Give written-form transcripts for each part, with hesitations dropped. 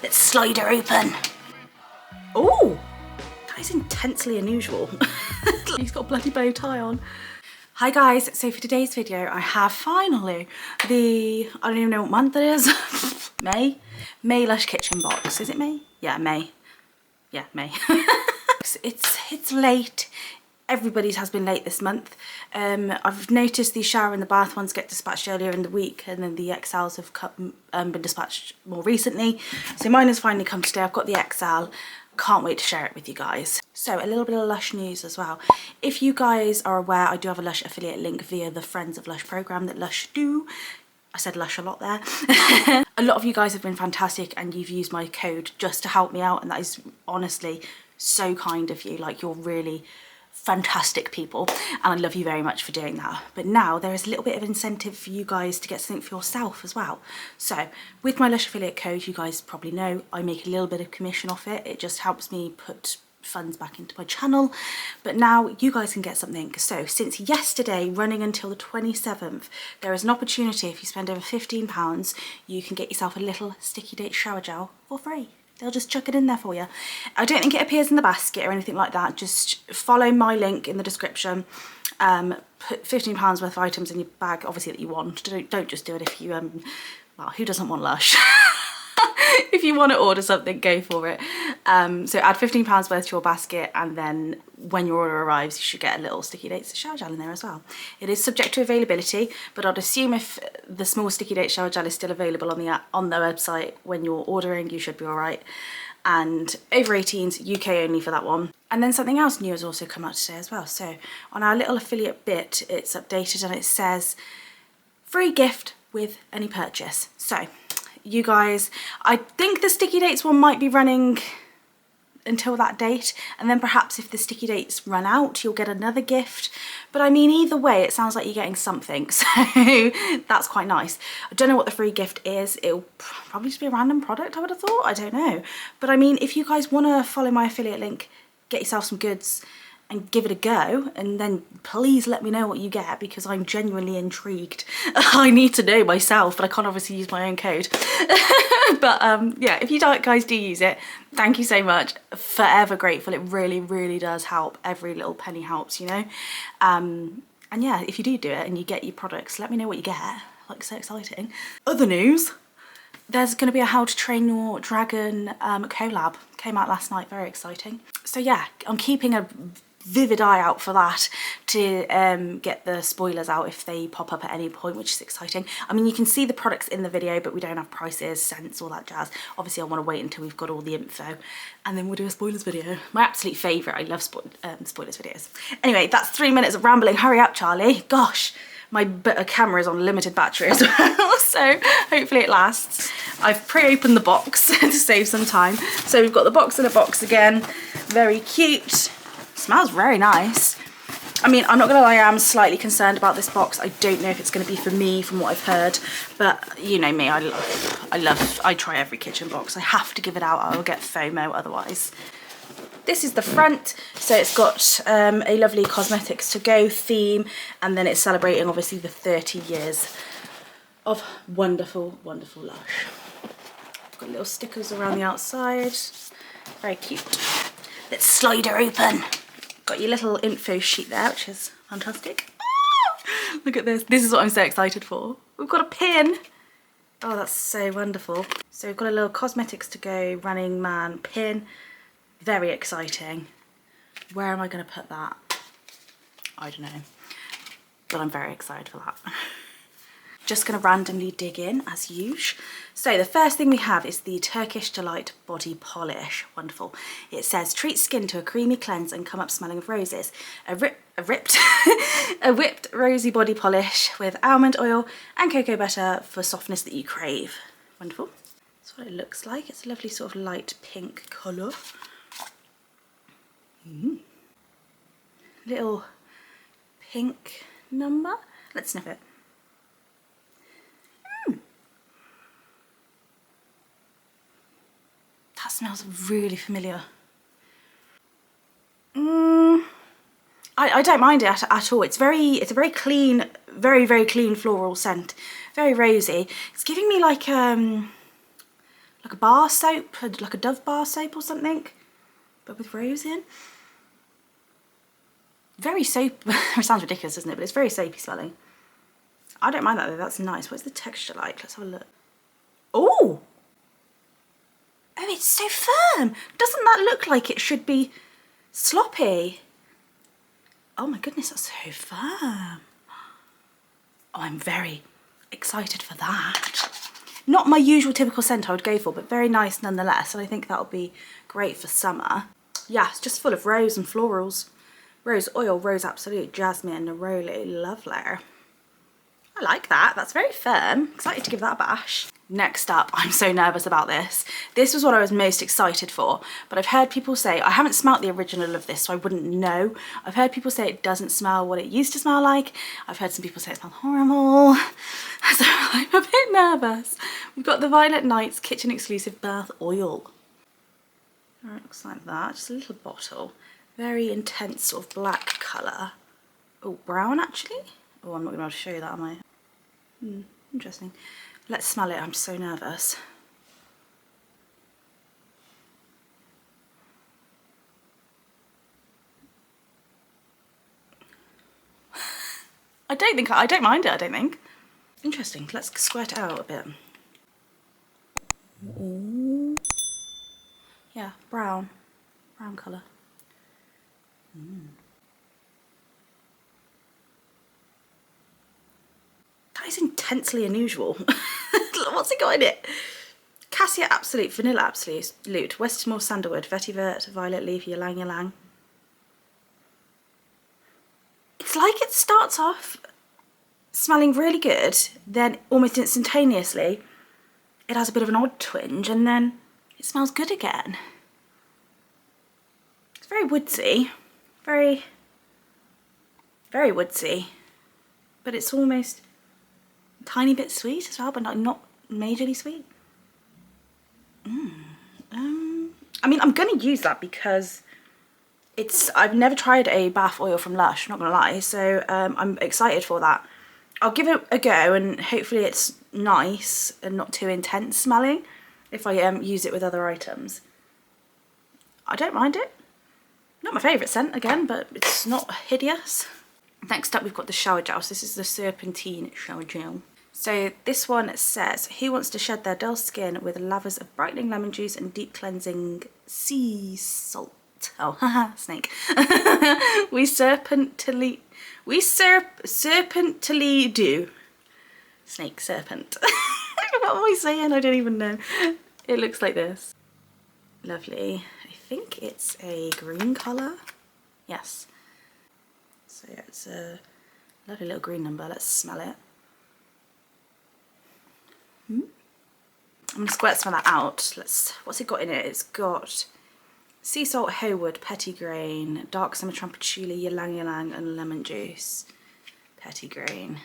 Let's slide her open. Oh, that is intensely unusual. He's got a bloody bow tie on. Hi guys, so for today's video I have finally I don't even know what month it is. May Lush kitchen box. Is it May? Yeah, May. Yeah, May. It's late. Everybody's has been late this month. I've noticed the shower and the bath ones get dispatched earlier in the week, and then the XLs have been dispatched more recently. So mine has finally come today. I've got the XL. Can't wait to share it with you guys. So a little bit of Lush news as well. If you guys are aware, I do have a Lush affiliate link via the Friends of Lush program that Lush do. I said Lush a lot there. A lot of you guys have been fantastic and you've used my code just to help me out, and that is honestly so kind of you. Like, you're really fantastic people and I love you very much for doing that. But now there is a little bit of incentive for you guys to get something for yourself as well. So with my Lush affiliate code, you guys probably know I make a little bit of commission off it. It just helps me put funds back into my channel. But now you guys can get something. So since yesterday running until the 27th, there is an opportunity. If you spend over £15, you can get yourself a little Sticky Date shower gel for free. They'll just chuck it in there for you. I don't think it appears in the basket or anything like that. Just follow my link in the description. Put £15 worth of items in your bag, obviously, that you want. Don't just do it if you, well, who doesn't want Lush? If you want to order something, go for it. So add £15 worth to your basket, and then when your order arrives, you should get a little Sticky Dates shower gel in there as well. It is subject to availability, but I'd assume if the small Sticky Date shower gel is still available on the website when you're ordering, you should be all right. And over 18s, UK only for that one. And then something else new has also come out today as well. So on our little affiliate bit, it's updated and it says free gift with any purchase. So you guys, I think the Sticky Dates one might be running until that date, and then perhaps if the Sticky Dates run out, you'll get another gift. But I mean, either way, it sounds like you're getting something, so that's quite nice. I don't know what the free gift is. It'll probably just be a random product, I would have thought. I don't know. But I mean, if you guys want to follow my affiliate link, get yourself some goods and give it a go, and then please let me know what you get, because I'm genuinely intrigued. I need to know myself, but I can't obviously use my own code. But yeah, if you guys do use it, thank you so much. Forever grateful. It really, really does help. Every little penny helps, you know. And yeah, if you do it and you get your products, let me know what you get. Like, so exciting. Other news, there's going to be a How to Train Your Dragon collab. Came out last night. Very exciting. So yeah, I'm keeping a vivid eye out for that to get the spoilers out if they pop up at any point, which is exciting. I mean, you can see the products in the video, but we don't have prices, scents, all that jazz. Obviously, I want to wait until we've got all the info, and then we'll do a spoilers video. My absolute favourite. I love spoilers videos. Anyway, that's 3 minutes of rambling. Hurry up, Charlie. Gosh, my camera is on limited battery as well, so hopefully it lasts. I've pre-opened the box to save some time. So we've got the box in a box again. Very cute. Smells very nice. I mean, I'm not gonna lie, I am slightly concerned about this box. I don't know if it's gonna be for me from what I've heard, but you know me, I try every kitchen box. I have to give it out, I will get FOMO otherwise. This is the front, so it's got a lovely cosmetics to go theme, and then it's celebrating obviously the 30 years of wonderful, wonderful Lush. Got little stickers around the outside, very cute. Let's slide her open. Got your little info sheet there, which is fantastic. Oh, look at this. This is what I'm so excited for. We've got a pin. Oh, that's so wonderful. So we've got a little cosmetics to go Running Man pin. Very exciting. Where am I going to put that? I don't know. But I'm very excited for that. Just going to randomly dig in as usual. So the first thing we have is the Turkish Delight body polish. Wonderful. It says treat skin to a creamy cleanse and come up smelling of roses. A whipped rosy body polish with almond oil and cocoa butter for softness that you crave. Wonderful. That's what it looks like. It's a lovely sort of light pink colour. Little pink number. Let's sniff it. That smells really familiar. I don't mind it at all. It's a very clean, very clean floral scent. Very rosy. It's giving me like like a bar soap, like a Dove bar soap or something, but with rose in. Very soap. It sounds ridiculous, doesn't it? But it's very soapy smelling. I don't mind that though, that's nice. What's the texture like? Let's have a look. Oh! Oh, it's so firm. Doesn't that look like it should be sloppy? Oh my goodness, that's so firm. Oh, I'm very excited for that. Not my usual typical scent I would go for, but very nice nonetheless. And I think that'll be great for summer. Yeah, it's just full of rose and florals. Rose oil, rose absolute, jasmine, neroli, lovely. I like that, that's very firm. Excited to give that a bash. Next up, I'm so nervous about this. This was what I was most excited for, but I've heard people say, I haven't smelt the original of this, so I wouldn't know. I've heard people say it doesn't smell what it used to smell like. I've heard some people say it smells horrible. So I'm a bit nervous. We've got the Violet Nights Kitchen Exclusive Bath Oil. It looks like that, just a little bottle. Very intense sort of black colour. Oh, brown actually? Oh, I'm not going to be able to show you that, am I? Interesting. Let's smell it, I'm so nervous. I don't mind it, I don't think. Interesting, let's squirt it out a bit. Ooh. Yeah, brown colour. That is intensely unusual. What's it got in it? Cassia Absolute, Vanilla Absolute, Westmore Sandalwood, Vetiver, Violet Leaf, Ylang Ylang. It's like it starts off smelling really good, then almost instantaneously it has a bit of an odd twinge and then it smells good again. It's very woodsy, very woodsy, but it's almost a tiny bit sweet as well, but not majorly sweet. I mean, I'm gonna use that because I've never tried a bath oil from Lush, not gonna lie, so I'm excited for that. I'll give it a go and hopefully it's nice and not too intense smelling if I use it with other items. I don't mind it. Not my favourite scent again, but it's not hideous. Next up we've got the shower gel. So this is the Serpentine shower gel. So this one says, who wants to shed their dull skin with lavers of brightening lemon juice and deep cleansing sea salt? Oh, haha, snake. we serpently do. Snake, serpent. What am I saying? I don't even know. It looks like this. Lovely. I think it's a green colour. Yes. So yeah, it's a lovely little green number. Let's smell it. I'm going to squirt some of that out. What's it got in it? It's got sea salt, haywood, pettigrain, dark summer trumpet patchouli, ylang ylang, and lemon juice. Pettigrain.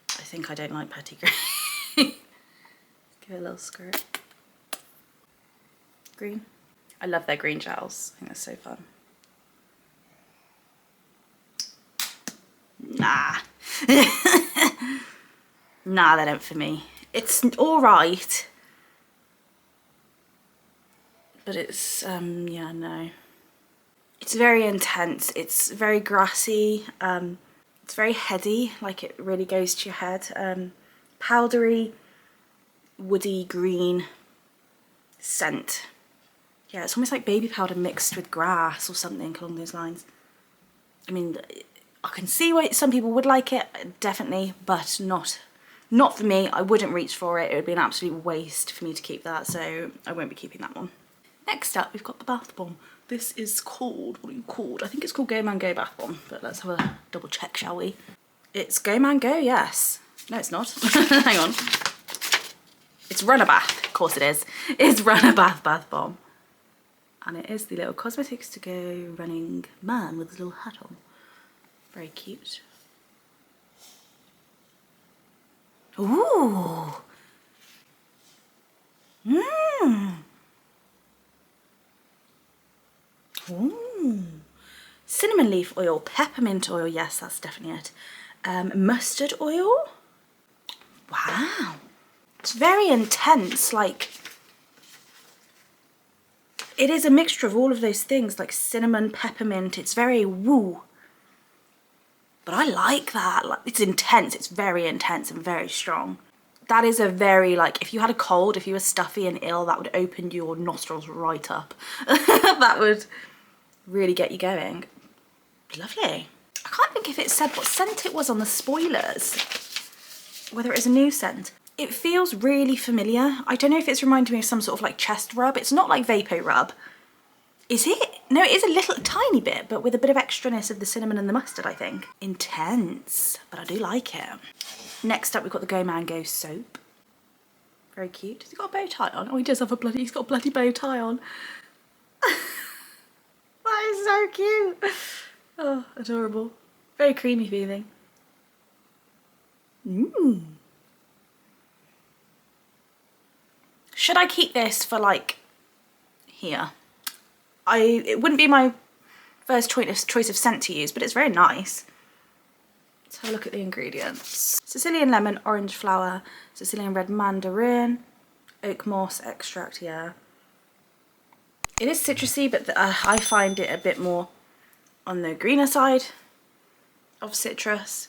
I think I don't like pettigrain. Give it a little squirt. Green. I love their green gels. I think that's so fun. Nah. Nah, they don't for me. It's alright. But it's, yeah, no. It's very intense. It's very grassy. It's very heady, like it really goes to your head. Powdery, woody, green scent. Yeah, it's almost like baby powder mixed with grass or something along those lines. I mean, I can see why some people would like it, definitely, but not for me. I wouldn't reach for it. It would be an absolute waste for me to keep that, so I won't be keeping that one. Next up, we've got the bath bomb. This is called, what are you called? I think it's called Go Man Go Bath Bomb, but let's have a double check, shall we? It's Go Man Go, yes. No, it's not. Hang on. It's Run a Bath, of course it is. It's Run a Bath Bath Bomb. And it is the little Cosmetics to Go running man with his little hat on. Very cute. Ooh. Mmm. Ooh. Cinnamon leaf oil, peppermint oil, yes, that's definitely it. Mustard oil. Wow. It's very intense, like it is a mixture of all of those things, like cinnamon, peppermint. It's very woo. But I like that. Like, it's intense. It's very intense and very strong. That is a very, like, if you had a cold, if you were stuffy and ill, that would open your nostrils right up. That would really get you going. Lovely. I can't think if it said what scent it was on the spoilers. Whether it was a new scent. It feels really familiar. I don't know if it's reminding me of some sort of like chest rub. It's not like Vapo Rub. Is it? No, it is a little tiny bit, but with a bit of extraness of the cinnamon and the mustard, I think. Intense, but I do like it. Next up, we've got the Go Man Go soap. Very cute. Has he got a bow tie on? Oh, he does have he's got a bloody bow tie on. That is so cute. Oh, adorable. Very creamy feeling. Mmm. Should I keep this for like here? It wouldn't be my first choice of scent to use, but it's very nice. Let's have a look at the ingredients. Sicilian lemon, orange flower, Sicilian red mandarin, oak moss extract, yeah. It is citrusy, but I find it a bit more on the greener side of citrus,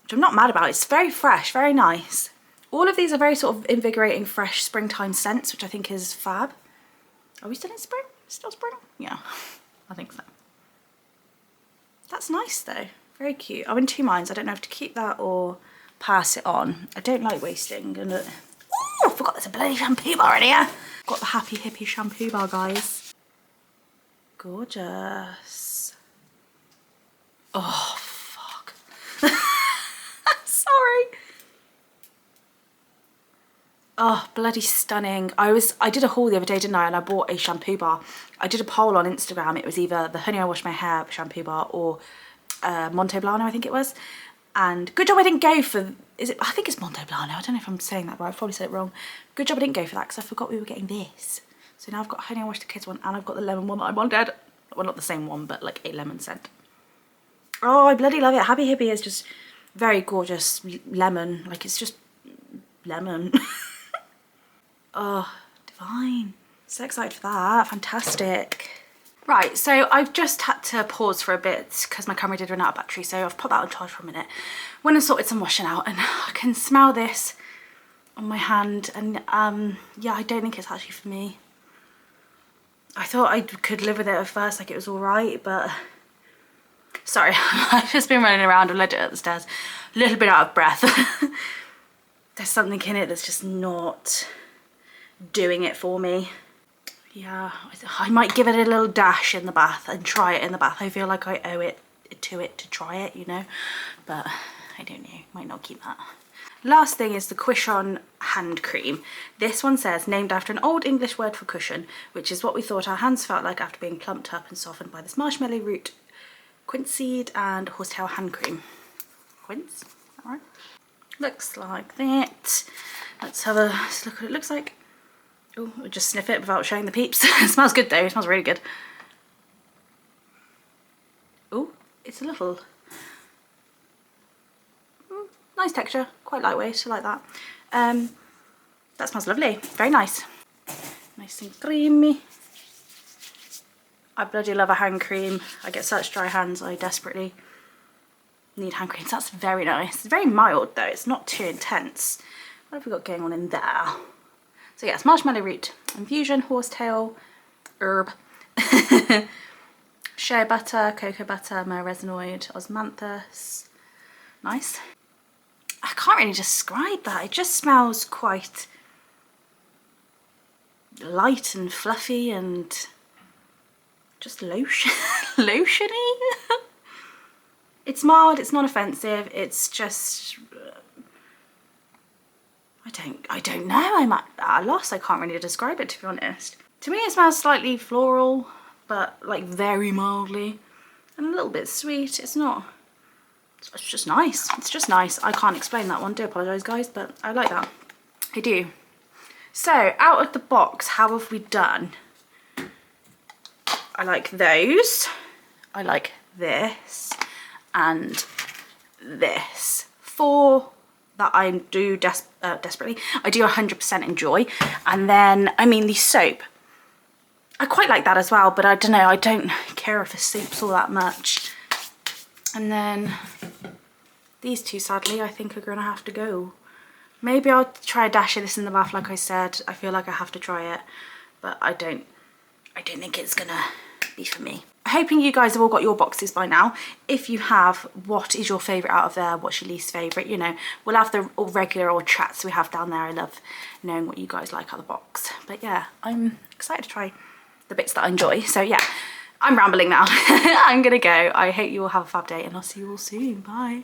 which I'm not mad about. It's very fresh, very nice. All of these are very sort of invigorating, fresh springtime scents, which I think is fab. Are we still in spring? Still spring? Yeah, I think so. That's nice though. Very cute. I'm in two minds. I don't know if to keep that or pass it on. I don't like wasting. Ooh, I forgot there's a bloody shampoo bar in here. Got the Happy Hippie shampoo bar, guys. Gorgeous. Oh, fuck. Sorry. Oh, bloody stunning. I did a haul the other day, didn't I? And I bought a shampoo bar. I did a poll on Instagram. It was either the Honey I Wash My Hair shampoo bar or Monteblano, I think it was. And good job I didn't go for, I think it's Monteblano. I don't know if I'm saying that right. I've probably said it wrong. Good job I didn't go for that because I forgot we were getting this. So now I've got Honey I Wash the Kids one and I've got the lemon one that I wanted. Well, not the same one, but like a lemon scent. Oh, I bloody love it. Happy Hippie is just very gorgeous lemon. Like, it's just lemon. Oh, divine. So excited for that. Fantastic. Right, so I've just had to pause for a bit because my camera did run out of battery, so I've put that on charge for a minute. Went and sorted some washing out and I can smell this on my hand and yeah, I don't think it's actually for me. I thought I could live with it at first, like it was all right, but sorry, I've just been running around and led it up the stairs. A little bit out of breath. There's something in it that's just not doing it for me. Yeah, I might give it a little dash in the bath and try it in the bath. I feel like I owe it to try it, you know, but I don't know, might not keep that. Last thing is the Quishon hand cream. This one says, named after an old English word for cushion, which is what we thought our hands felt like after being plumped up and softened by this marshmallow root, quince seed and horsetail hand cream. Quince, is that right? Looks like that. Let's have a look what it looks like. Oh, we'll just sniff it without showing the peeps. It smells good though, it smells really good. Oh, it's a little... nice texture, quite lightweight, I like that. That smells lovely, very nice. Nice and creamy. I bloody love a hand cream. I get such dry hands, I desperately need hand creams. That's very nice. It's very mild though, it's not too intense. What have we got going on in there? So yes, marshmallow root, infusion, horsetail, herb, shea butter, cocoa butter, myrrh resinoid, osmanthus. Nice. I can't really describe that. It just smells quite light and fluffy and just lotiony. It's mild, it's not offensive, it's just... I don't know, I'm at a loss. I can't really describe it, to be honest. To me it smells slightly floral, but like very mildly, and a little bit sweet. It's not, it's just nice. It's just nice. I can't explain that one, do apologise guys, but I like that. I do. So out of the box, how have we done? I like those. I like this and this. 4 that I do desperately, I do 100% enjoy. And then, I mean, the soap, I quite like that as well, but I don't know, I don't care if the soap's all that much. And then these two, sadly, I think are gonna have to go. Maybe I'll try a dash of this in the bath, like I said. I feel like I have to try it, but I don't think it's gonna be for me. Hoping you guys have all got your boxes by now. If you have, what is your favourite out of there? What's your least favourite? You know, we'll have the regular old chats we have down there. I love knowing what you guys like out of the box. But yeah, I'm excited to try the bits that I enjoy. So yeah, I'm rambling now. I'm gonna go. I hope you all have a fab day and I'll see you all soon. Bye.